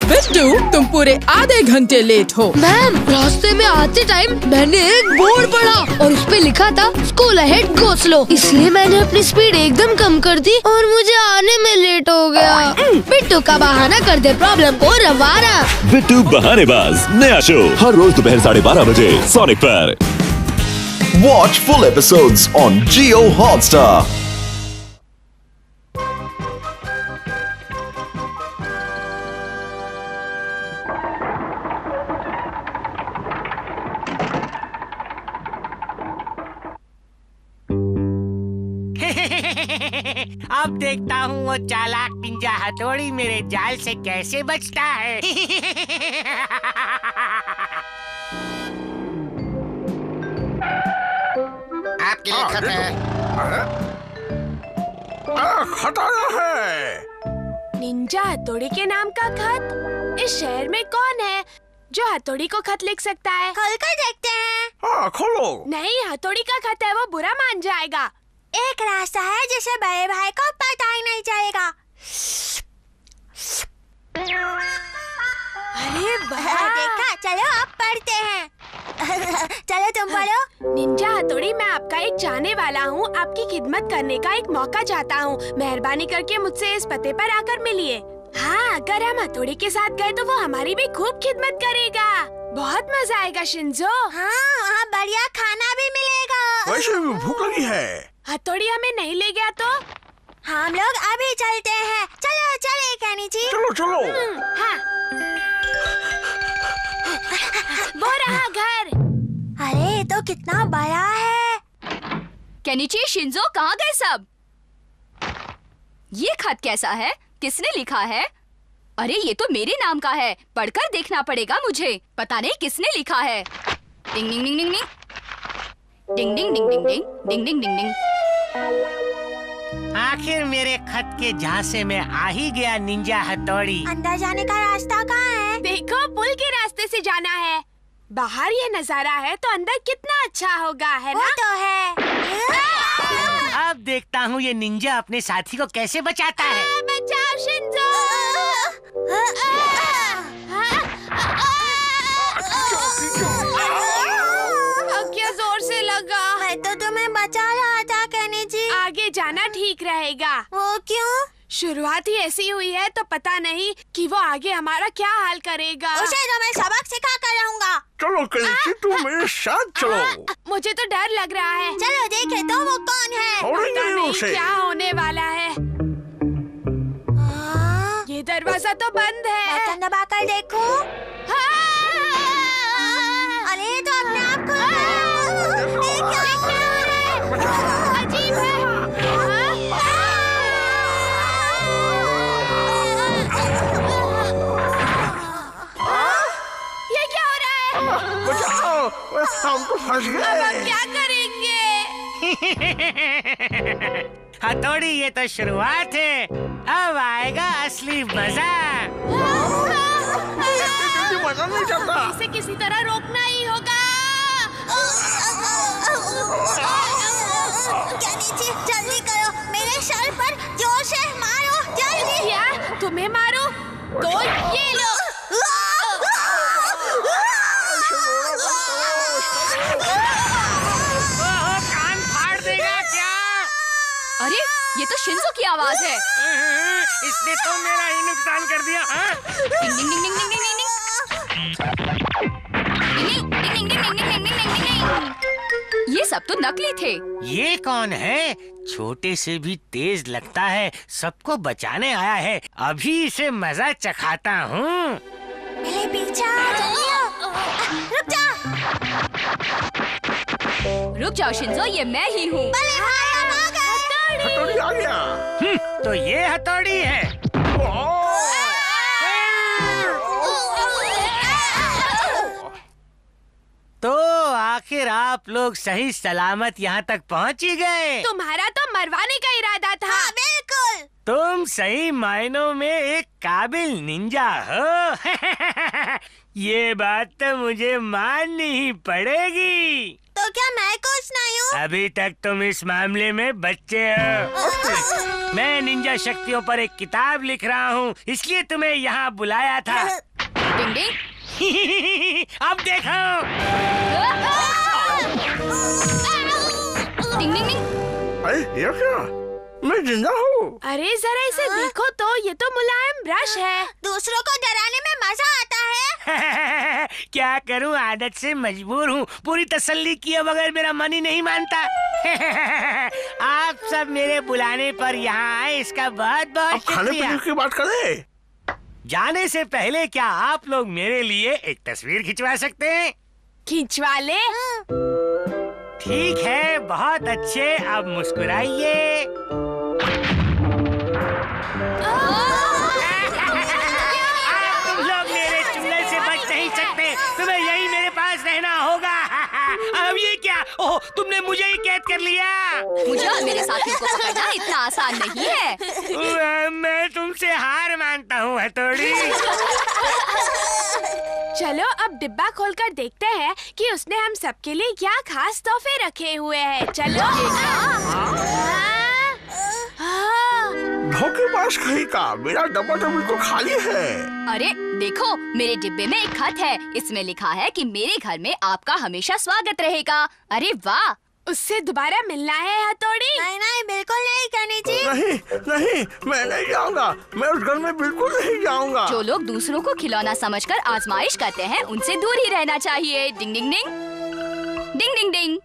बिट्टू, तुम पूरे आधे घंटे लेट हो। मैम, रास्ते में आते टाइम मैंने एक बोर्ड पढ़ा और उस पे लिखा था स्कूल अहेड गो स्लो, इसलिए मैंने अपनी स्पीड एकदम कम कर दी और मुझे आने में लेट हो गया। बिट्टू का बहाना कर दे प्रॉब्लम को रवाना। बिट्टू बहानेबाज नया शो हर रोज दोपहर 12:30 बजे सोनिक पर। Watch full episodes on Jio Hotstar. अब देखता हूँ वो चालाक निंजा हथौड़ी मेरे जाल से कैसे बचता है। आपके लिए खत है। खत आया है। निंजा हथौड़ी के नाम का खत? इस शहर में कौन है जो हथौड़ी को खत लिख सकता है? खोल कर देखते हैं। हाँ, खोलो। नहीं, हथौड़ी का खत है, वो बुरा मान जाएगा। एक रास्ता है जिसे बड़े भाई को पता ही नहीं चलेगा। अरे वाह! देखा, चलो अब पढ़ते हैं। चलो तुम पढ़ो। निंजा हथौड़ी, मैं आपका एक चाहने वाला हूँ, आपकी खिदमत करने का एक मौका चाहता हूँ। मेहरबानी करके मुझसे इस पते पर आकर मिलिए। हाँ, अगर हम हथौड़ी के साथ गए तो वो हमारी भी खूब खिदमत करेगा। बहुत मजा आएगा शिंजो। हाँ, वहाँ बढ़िया खाना भी मिलेगा। वैसे भी भूख लगी है। हथौड़ी हमें नहीं ले गया तो? हम लोग अभी चलते हैं। चलो चले कैनीची। चलो चलो। हाँ। वो रहा घर। अरे तो कितना बड़ा है। केनिची, शिंजो, कहाँ गए सब? ये खत कैसा है? किसने लिखा है? अरे ये तो मेरे नाम का है, पढ़कर देखना पड़ेगा मुझे। पता नहीं किसने लिखा है। डिंग डिंग डिंग डिंग डिंग डिंग डिंग डिंग डिंग डिंग डिंग डिंग डिंग। आखिर मेरे खत के झांसे में आ ही गया निंजा हथौड़ी। अंदर जाने का रास्ता कहाँ है? देखो, पुल के रास्ते से जाना है। बाहर ये नजारा है तो अंदर कितना अच्छा होगा, है वो ना? तो है। अब देखता हूँ ये निंजा अपने साथी को कैसे बचाता है। बचाओ शिंजो। क्या जोर से लगा। मैं तो तुम्हें बचा रहा था कैनीची। आगे जाना ठीक रहेगा। वो क्यों? शुरुआत ही ऐसी हुई है तो पता नहीं कि वो आगे हमारा क्या हाल करेगा। उसे तो मैं सबक सिखा कर रहूंगा। चलो कैची, तुम मेरे साथ चलो। मुझे तो डर लग रहा है। चलो देखे तो वो कौन है। पता नहीं क्या होने वाला है। ये दरवाजा तो बंद है। बटन दबा कर देखो। अरे तो अपने आप खुल गया। अजीब है। ये क्या हो रहा है? बचाओ, हम तो फंस अब हम गए। क्या करेंगे? हथौड़ी, ये तो शुरुआत है, अब आएगा असली मजा। मजा नहीं चलता। इसे किसी तरह रोकना ही होगा। कैनीची, जल्दी करो, मेरे सर पर जोर से मारो, जल्दी। क्या तुम्हें मारो? तो ये लो। कान फाड़ देगा क्या? अरे ये तो शिंजो की आवाज है। इसने तो मेरा ही नुकसान कर दिया। डिंग डिंग डिंग डिंग डिंग डिंग डिंग डिंग डिंग डिंग डिंग डिंग डिंग डिंग डिंग डिंग। ये सब तो नकली थे। ये कौन है? छोटे से भी तेज लगता है, सबको बचाने आया है। अभी इसे मजा चखाता हूँ। मेरे पीछे आ, जल्दी आओ। रुक जा। रुक जाओ शिंजो, ये मैं ही हूँ। बड़े भाई, हम आ गए। हथौड़ी आ गया। तो ये हथौड़ी है। तो आखिर आप लोग सही सलामत यहाँ तक पहुँच ही गए। तुम्हारा तो मरवाने का इरादा था। हाँ, बिल्कुल। तुम सही मायनों में एक काबिल निंजा हो। ये बात तो मुझे माननी ही पड़ेगी। तो क्या मैं कोच नहीं हूँ? अभी तक तुम इस मामले में बच्चे हो। मैं निंजा शक्तियों पर एक किताब लिख रहा हूँ, इसलिए तुम्हें यहाँ बुलाया था। डिंग डिंग। अब देखो। डिंग डिंग डिंग। अरे ये क्या? मैं जिंदा हूँ। अरे जरा इसे देखो तो, ये तो मुलायम ब्रश है। दूसरों को डराने में मजा आता है। क्या करूँ, आदत से मजबूर हूँ। पूरी तसल्ली किए बगैर मेरा मन ही नहीं मानता। आप सब मेरे बुलाने पर यहाँ आए, इसका बहुत अब बहुत खाने शुक्रिया। पीने की बात करें। जाने से पहले क्या आप लोग मेरे लिए एक तस्वीर खिंचवा सकते हैं? खिंचवा ले। ठीक है, बहुत अच्छे। अब मुस्कुराइए। तुम लोग मेरे चुंगल से बच नहीं सकते, तुम्हें यही मेरे पास रहना होगा। अब ये क्या? ओह, तुमने मुझे ही कैद कर लिया। मुझे और मेरे साथियों को पकड़ना इतना आसान नहीं है। मैं तुमसे हार मानता हूँ हथौड़ी। चलो अब डिब्बा खोलकर देखते हैं कि उसने हम सबके लिए क्या खास तोहफे रखे हुए हैं। चलो। धोखेबाज कहीं का, मेरा डब्बा तो बिल्कुल खाली है। अरे देखो, मेरे डिब्बे में एक खत है। इसमें लिखा है कि मेरे घर में आपका हमेशा स्वागत रहेगा। अरे वाह! उससे दोबारा मिलना है हथौड़ी? नहीं नहीं, बिल्कुल नहीं कहनी जी। नहीं नहीं, मैं नहीं जाऊंगा। मैं उस घर में बिल्कुल नहीं जाऊंगा। जो लोग दूसरों को खिलौना समझकर आजमाइश करते हैं, उनसे दूर ही रहना चाहिए। डिंग डिंग डिंग। डिंग डिंग डिंग।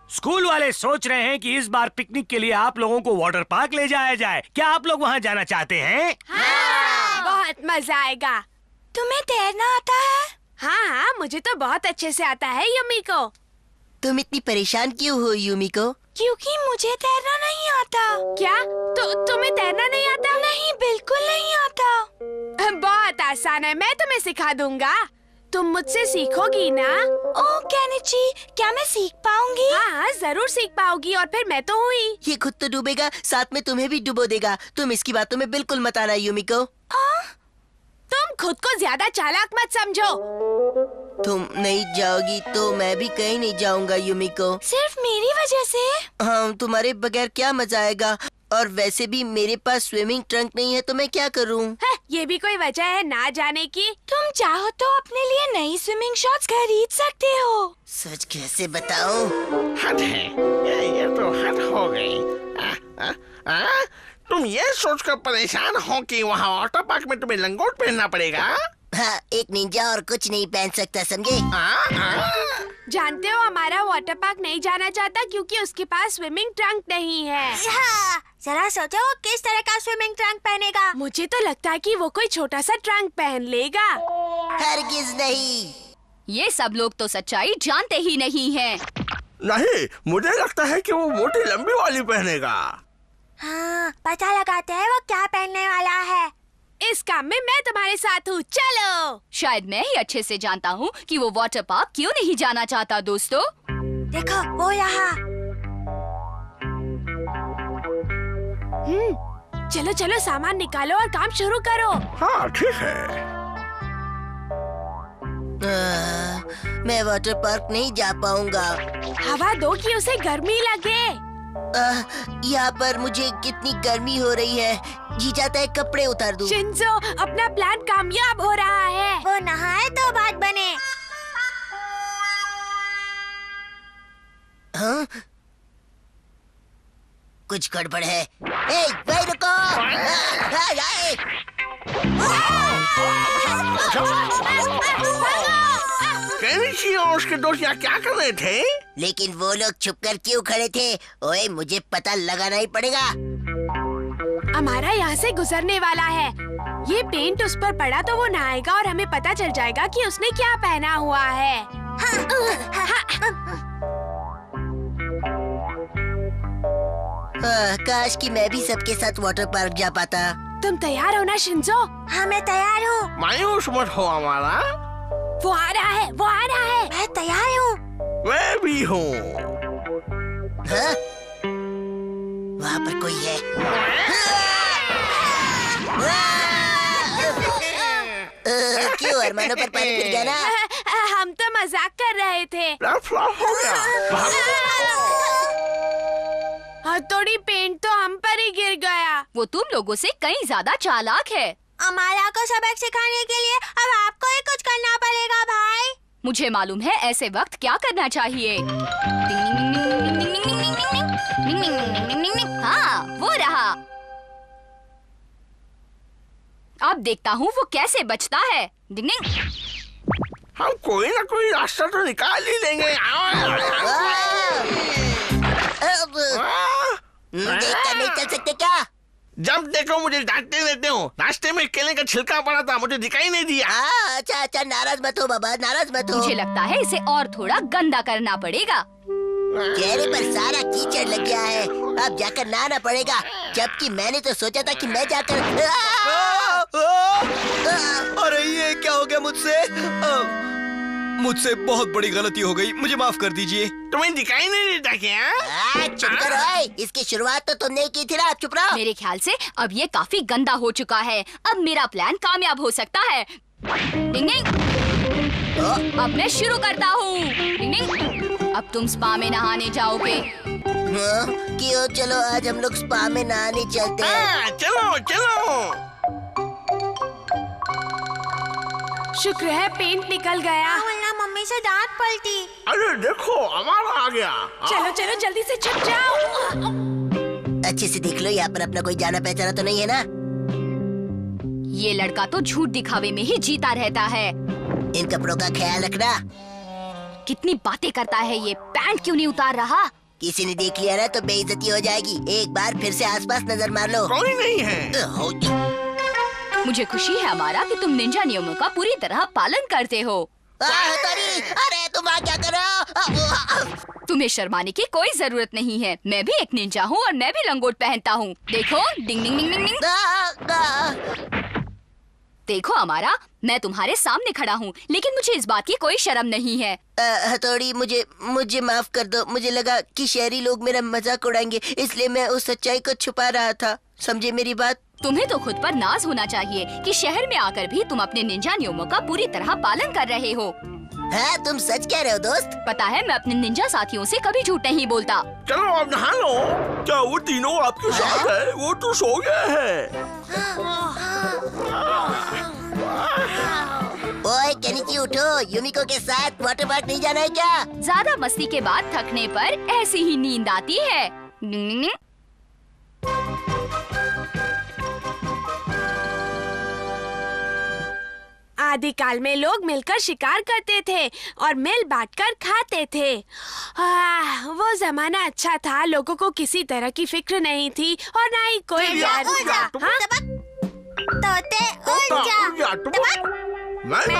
स्कूल वाले सोच रहे हैं कि इस बार पिकनिक के लिए आप लोगों को वाटर पार्क ले जाया जाए। क्या आप लोग वहाँ जाना चाहते हैं? हाँ, बहुत मजा आएगा। तुम्हें तैरना आता है? हाँ हाँ, मुझे तो बहुत अच्छे से आता है युमिको। तुम इतनी परेशान क्यों हो युमिको? क्योंकि मुझे तैरना नहीं आता। क्या? तो तुम्हें तैरना नहीं आता? नहीं, बिल्कुल नहीं आता। बहुत आसान है, मैं तुम्हें सिखा दूंगा। तुम मुझसे सीखोगी ना? ओह केनिची, क्या मैं सीख पाऊंगी? हाँ हाँ, जरूर सीख पाओगी। और फिर मैं तो हूँ ही। ये खुद तो डूबेगा, साथ में तुम्हें भी डुबो देगा। तुम इसकी बातों में बिल्कुल मत आना युमिको। तुम खुद को ज्यादा चालाक मत समझो। तुम नहीं जाओगी तो मैं भी कहीं नहीं जाऊंगा युमिको। सिर्फ मेरी वजह से? हाँ, तुम्हारे बगैर क्या मजा आएगा। और वैसे भी मेरे पास स्विमिंग ट्रंक नहीं है तो मैं क्या करूँ? ये भी कोई वजह है ना जाने की? तुम चाहो तो अपने लिए नई स्विमिंग शॉर्ट्स खरीद सकते हो। सच कैसे बताऊँ? हद है, ये तो हद हो गई। तुम ये सोचकर परेशान हो कि वहाँ वाटर पार्क में तुम्हें लंगोट पहनना पड़ेगा? हाँ, एक निंजा और कुछ नहीं पहन सकता, समझे? जानते हो, हमारा वाटर पार्क नहीं जाना चाहता क्योंकि उसके पास स्विमिंग ट्रंक नहीं है। हाँ, जरा सोचो वो किस तरह का स्विमिंग ट्रंक पहनेगा। मुझे तो लगता है कि वो कोई छोटा सा ट्रंक पहन लेगा। हरगिज नहीं। ये सब लोग तो सच्चाई जानते ही नहीं हैं। नहीं, मुझे लगता है कि वो मोटी लंबी वाली पहनेगा। हाँ, पता लगाते हैं वो क्या पहनने वाला है। इस काम में मैं तुम्हारे साथ हूँ, चलो। शायद मैं ही अच्छे से जानता हूँ कि वो वाटर पार्क क्यों नहीं जाना चाहता। दोस्तों देखो वो यहाँ। चलो चलो, सामान निकालो और काम शुरू करो। हाँ ठीक है। मैं वाटर पार्क नहीं जा पाऊंगा। हवा दो कि उसे गर्मी लगे। यहाँ पर मुझे कितनी गर्मी हो रही है, जी चाहता है कपड़े उतार दूं। शिंजो, अपना प्लान कामयाब हो रहा है। वो नहाए तो बात बने। हाँ? कुछ गड़बड़ है। ए, भाई रुको! केनिची और उसके दोस्त यहाँ क्या कर रहे थे? लेकिन वो लोग छुपकर क्यों खड़े थे? ओए, मुझे पता लगाना ही पड़ेगा। हमारा यहाँ से गुजरने वाला है। ये पेंट उस पर पड़ा तो वो नहाएगा और हमें पता चल जाएगा कि उसने क्या पहना हुआ है। काश कि मैं भी सबके साथ वाटर पार्क जा पाता। तुम तैयार हो ना शिंजो? हाँ मैं तैयार हूँ। मायूस मत हो हमारा। वो आ रहा है, वो आ रहा है। मैं तैयार हूँ। मैं भी हूँ। हाँ? वहाँ पर कोई है। क्यों अरमानों पर पानी फिर गया ना? हम तो मजाक कर रहे थे। हो गया। हथौड़ी पेंट तो हम पर ही गिर गया। वो तुम लोगों से कहीं ज्यादा चालाक है। अमाला को सबक सिखाने के लिए अब आपको ही कुछ करना पड़ेगा भाई। मुझे मालूम है ऐसे वक्त क्या करना चाहिए। हाँ, वो रहा। अब देखता हूँ वो कैसे बचता है। हम कोई ना कोई रास्ता तो निकाल ही लेंगे। देखकर नहीं चल सकते क्या? जब देखो मुझे डांटते रहते हो। रास्ते में केले का छिलका पड़ा था, मुझे दिखाई नहीं दिया। अच्छा अच्छा, नाराज मत हो बाबा, नाराज मत हो। मुझे लगता है इसे और थोड़ा गंदा करना पड़ेगा। चेहरे पर सारा कीचड़ लग गया है, अब जाकर नहाना पड़ेगा। जबकि मैंने तो सोचा था कि मैं जाकर। अरे ये क्या हो गया मुझसे? मुझसे बहुत बड़ी गलती हो गई, मुझे माफ कर दीजिए। तुम्हें दिखाई नहीं देता क्या? चुप करो, इसकी शुरुआत तो तुमने की थी ना, चुप रहो। मेरे ख्याल से अब ये काफी गंदा हो चुका है। अब मेरा प्लान कामयाब हो सकता है। डिंग डिंग। अब मैं शुरू करता हूँ। डिंग डिंग। अब तुम स्पा में नहाने जाओगे। क्यों? चलो आज हम लोग स्पा में नहाने चलते हैं। चलो चलो। शुक्र है पेंट निकल गया, वरना मम्मी से डांट पड़ती। अरे देखो हमारा आ गया। चलो चलो जल्दी से छुप जाओ। अच्छे से देख लो, यहाँ पर अपना कोई जाना पहचाना तो नहीं है ना? ये लड़का तो झूठ दिखावे में ही जीता रहता है। इन कपड़ों का ख्याल रखना। कितनी बातें करता है ये। पैंट क्यों नहीं उतार रहा? किसी ने देख लिया ना तो बेइज्जती हो जाएगी। एक बार फिर से आसपास नजर मार लो। कोई नहीं है। मुझे खुशी है हमारा कि तुम निंजा नियमों का पूरी तरह पालन करते हो। अरे तुम क्या कर रहे हो? तुम्हें शर्माने की कोई जरूरत नहीं है। मैं भी एक निंजा हूँ और मैं भी लंगोट पहनता हूँ। देखो डिंग डिंग डिंग डिंग डिंग। देखो हमारा, मैं तुम्हारे सामने खड़ा हूँ, लेकिन मुझे इस बात की कोई शर्म नहीं है। हथौड़ी मुझे माफ कर दो। मुझे लगा कि शहरी लोग मेरा मजाक उड़ाएंगे, इसलिए मैं उस सच्चाई को छुपा रहा था। समझे मेरी बात? तुम्हें तो खुद पर नाज होना चाहिए कि शहर में आकर भी तुम अपने निंजा नियमों का पूरी तरह पालन कर रहे हो। हाँ, तुम सच कह रहे हो दोस्त। पता है मैं अपने निंजा साथियों से कभी झूठ नहीं बोलता। चलो अब नहा लो। क्या वो तीनों आपके साथ है? वो तो सो गया है। ओए केनिची उठो, यूमिको के साथ वाटर पार्क नहीं जाना है क्या? ज्यादा मस्ती के बाद थकने पर ऐसी ही नींद आती है। आदिकाल में लोग मिलकर शिकार करते थे और मिल बांटकर खाते थे। वो जमाना अच्छा था, लोगों को किसी तरह की फिक्र नहीं थी और ना ही कोई डर था। तोते उड़ जा।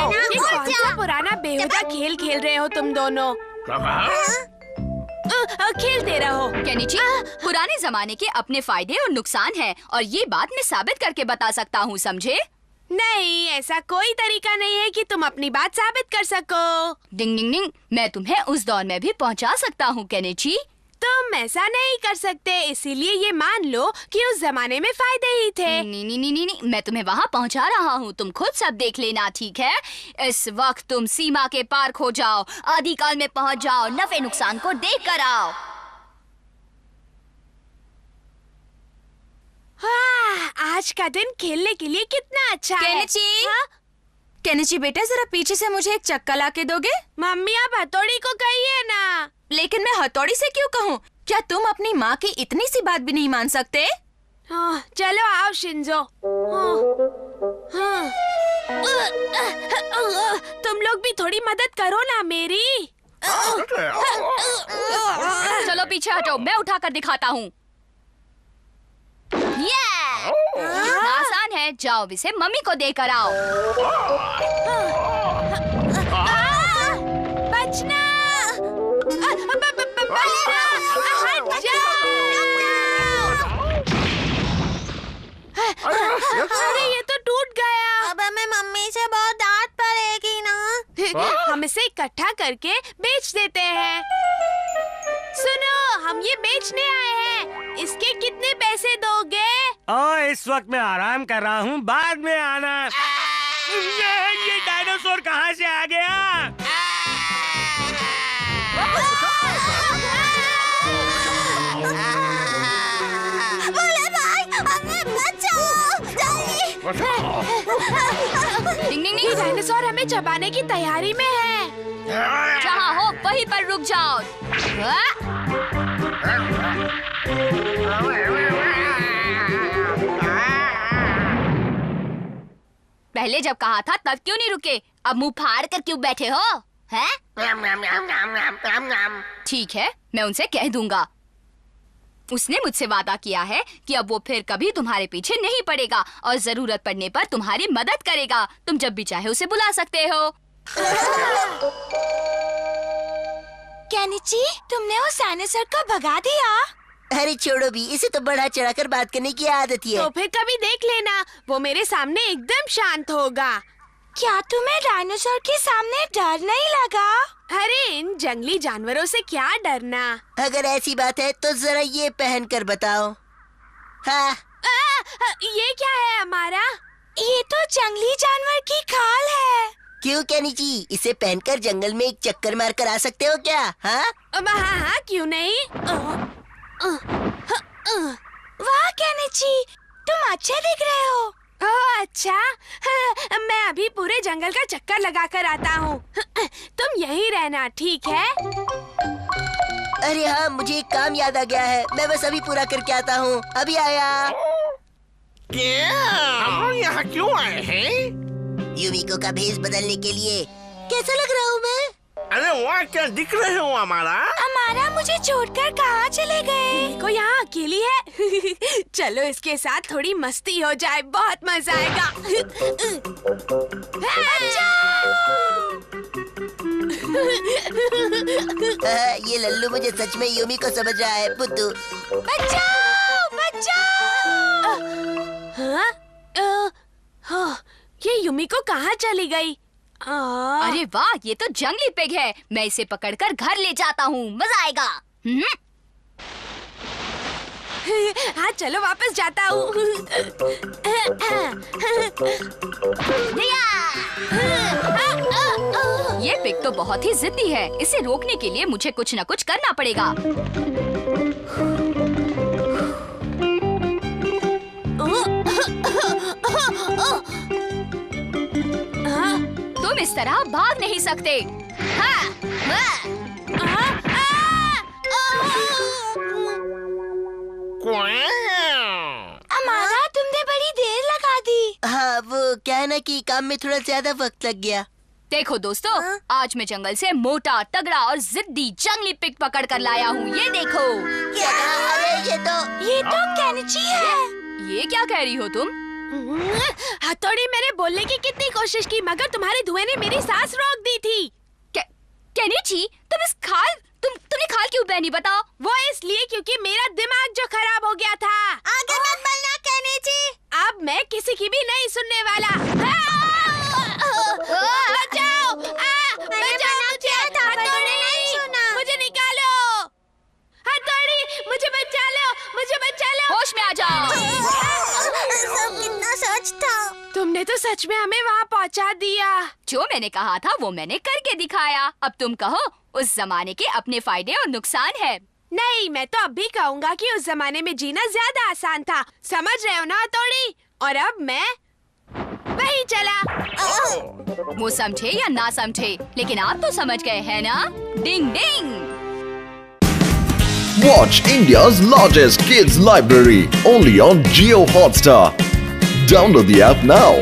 ये कौन सा पुराना बेहुदा खेल खेल रहे हो तुम दोनों? खेलते रहो। केनिची, पुराने जमाने के अपने फायदे और नुकसान हैं और ये बात मैं साबित करके बता सकता हूँ, समझे? नहीं, ऐसा कोई तरीका नहीं है कि तुम अपनी बात साबित कर सको। डिंग डिंग डिंग। मैं तुम्हें उस दौर में भी पहुंचा सकता हूँ केनिची। तुम ऐसा नहीं कर सकते, इसीलिए ये मान लो कि उस जमाने में फायदे ही थे। नहीं, मैं तुम्हें वहाँ पहुँचा रहा हूँ, तुम खुद सब देख लेना, ठीक है? इस वक्त तुम सीमा के पार खो जाओ, आदिकाल में पहुँच जाओ, नफे नुकसान को देख कर आओ। आज का दिन खेलने के लिए कितना अच्छा है। केनिची बेटा, जरा पीछे से मुझे एक चक्का ला के दोगे? मम्मी आप हथौड़ी को कहिए ना। लेकिन मैं हथौड़ी से क्यों कहूँ? क्या तुम अपनी माँ की इतनी सी बात भी नहीं मान सकते? चलो आओ शिंजो। तुम लोग भी थोड़ी मदद करो ना मेरी। चलो पीछे हटो, मैं उठा कर दिखाता हूँ। कितना आसान है, जाओ इसे मम्मी को देकर आओ। बचना, अरे ये तो टूट गया। अब हमें मम्मी से बहुत डांट पड़ेगी ना। हम इसे इकट्ठा करके बेच देते हैं। सुनो, हम ये इस वक्त मैं आराम कर रहा हूँ, बाद में आना। ये डायनासोर कहाँ से आ गया? भोले भाई, हमें बचाओ, जल्दी। डिंग डिंग ये डिंग। डायनासोर हमें चबाने की तैयारी में है। जहाँ हो वहीं पर रुक जाओ। पहले जब कहा था तब क्यों नहीं रुके? अब मुंह फाड़ कर क्यों बैठे हो? हैं? ठीक है, मैं उनसे कह दूंगा। उसने मुझसे वादा किया है कि अब वो फिर कभी तुम्हारे पीछे नहीं पड़ेगा और जरूरत पड़ने पर तुम्हारी मदद करेगा। तुम जब भी चाहे उसे बुला सकते हो। केनिची, तुमने उस डायनासोर को भगा दिया? अरे छोड़ो भी, इसे तो बढ़ा चढ़ाकर बात करने की आदत ही है। तो फिर कभी देख लेना, वो मेरे सामने एकदम शांत होगा। क्या तुम्हें डायनासोर के सामने डर नहीं लगा? अरे इन जंगली जानवरों से क्या डरना। अगर ऐसी बात है तो जरा ये पहन कर बताओ। हाँ। ये क्या है हमारा? ये तो जंगली जानवर की खाल है। क्यों केनिची, इसे पहनकर जंगल में एक चक्कर मार कर आ सकते हो क्या? हाँ हाँ, क्यों नहीं। वाह केनिची, तुम अच्छे दिख रहे हो। ओह अच्छा, मैं अभी पूरे जंगल का चक्कर लगा कर आता हूँ। तुम यहीं रहना, ठीक है? अरे हाँ, मुझे एक काम याद आ गया है, मैं बस अभी पूरा करके आता हूँ। अभी आया। क्या हम लोग यहाँ क्यों आए हैं? यूमिको का भेष बदलने के लिए। कैसा लग रहा हूँ मैं? अरे वाह, क्या दिख रहे हो हमारा? हमारा मुझे छोड़कर कहाँ चले गए? को यहाँ अकेली है। चलो इसके साथ थोड़ी मस्ती हो जाए, बहुत मजा आएगा। ये लल्लू मुझे सच में यूमिको समझ रहा है। बुद्धू, बचाओ, बचाओ। हाँ, ये यूमिको कहाँ चली गई? अरे वाह, ये तो जंगली पिग है। मैं इसे पकड़कर घर ले जाता हूँ, मजा आएगा। हाँ चलो वापस जाता हूँ। ये पिग तो बहुत ही जिद्दी है। इसे रोकने के लिए मुझे कुछ न कुछ करना पड़ेगा। तुम इस तरह भाग नहीं सकते। हमारा तुमने बड़ी देर लगा दी। हाँ, वो क्या है ना कि काम में थोड़ा ज्यादा वक्त लग गया। देखो दोस्तों, आज मैं जंगल से मोटा, तगड़ा और जिद्दी जंगली पिग पकड़ कर लाया हूँ। ये देखो। क्या? अरे ये तो केनिची है। ये क्या कह रही हो तुम? हथौड़ी, मैंने बोलने की कितनी कोशिश की, मगर तुम्हारे धुएं ने मेरी सांस रोक दी थी। केनिची, तुमने खाल क्यों पहनी, बताओ? वो इसलिए क्योंकि मेरा दिमाग जो खराब हो गया था। आगे मत बोलना केनिची। अब मैं किसी की भी नहीं सुनने वाला। बचाओ! बचाओ मुझे! हथौड़ी, मुझे निकालो! हथौड़ी, मुझे बचा लो! मुझे बचा लो! होश में आ जाओ। सब कितना सच था। तुमने तो सच में हमें वहाँ पहुँचा दिया। जो मैंने कहा था वो मैंने करके दिखाया। अब तुम कहो, उस जमाने के अपने फायदे और नुकसान है। नहीं, मैं तो अब भी कहूँगा कि उस जमाने में जीना ज्यादा आसान था। समझ रहे हो ना हथौड़ी? और अब मैं वही चला। वो समझे या ना समझे, लेकिन आप तो समझ गए हैं ना? डिंग डिंग। Watch India's largest kids library only on Jio Hotstar. Download the app now.